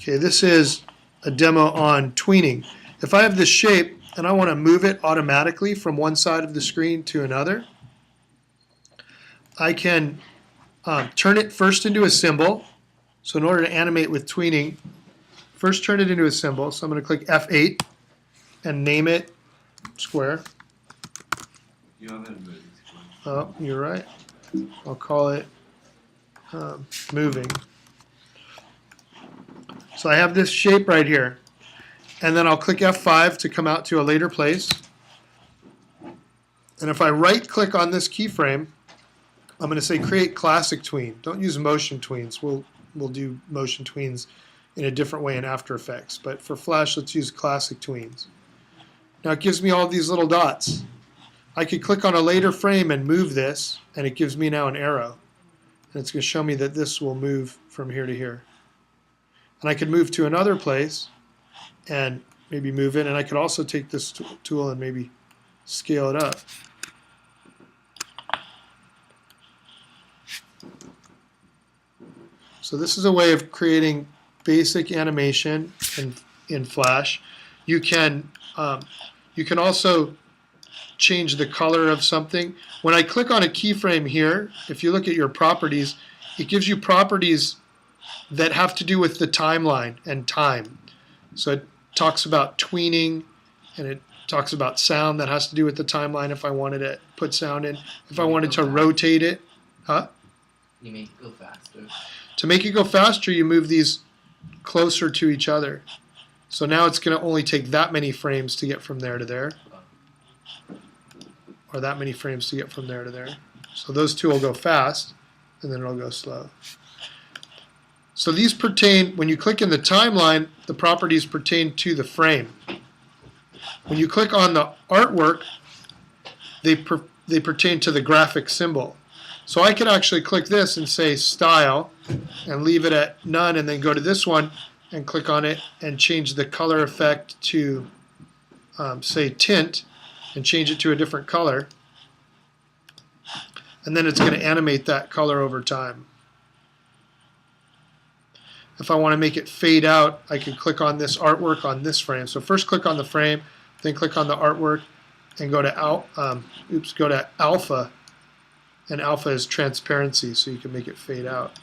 Okay, this is a demo on tweening. If I have this shape and I want to move it automatically from one side of the screen to another, I can turn it first into a symbol. So in order to animate with tweening, first turn it into a symbol. So I'm going to click F8 and name it square. You haven't moved. Oh, you're right. I'll call it moving. So I have this shape right here. And then I'll click F5 to come out to a later place. And if I right click on this keyframe, I'm going to say create classic tween. Don't use motion tweens. We'll do motion tweens in a different way in After Effects. But for Flash, let's use classic tweens. Now it gives me all these little dots. I could click on a later frame and move this, and it gives me now an arrow. And it's going to show me that this will move from here to here. And I could move to another place and maybe move it. And I could also take this tool and maybe scale it up. So this is a way of creating basic animation in Flash. You can also change the color of something. When I click on a keyframe here, if you look at your properties, it gives you properties that have to do with the timeline and time. So it talks about tweening, and it talks about sound that has to do with the timeline if I wanted to put sound in. If I wanted to rotate it. Huh? You make it go faster. To make it go faster, you move these closer to each other. So now it's going to only take that many frames to get from there to there. Or that many frames to get from there to there. So those two will go fast, and then it'll go slow. So these pertain, when you click in the timeline, the properties pertain to the frame. When you click on the artwork, they pertain to the graphic symbol. So I could actually click this and say style and leave it at none, and then go to this one and click on it and change the color effect to say tint, and change it to a different color. And then it's going to animate that color over time. If I want to make it fade out, I can click on this artwork on this frame. So first click on the frame, then click on the artwork, and go to go to alpha. And alpha is transparency, so you can make it fade out.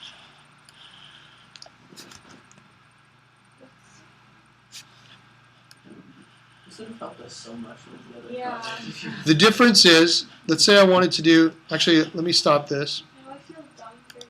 This would have helped us so much with the other projects. The difference is, let's say I wanted to do, actually let me stop this.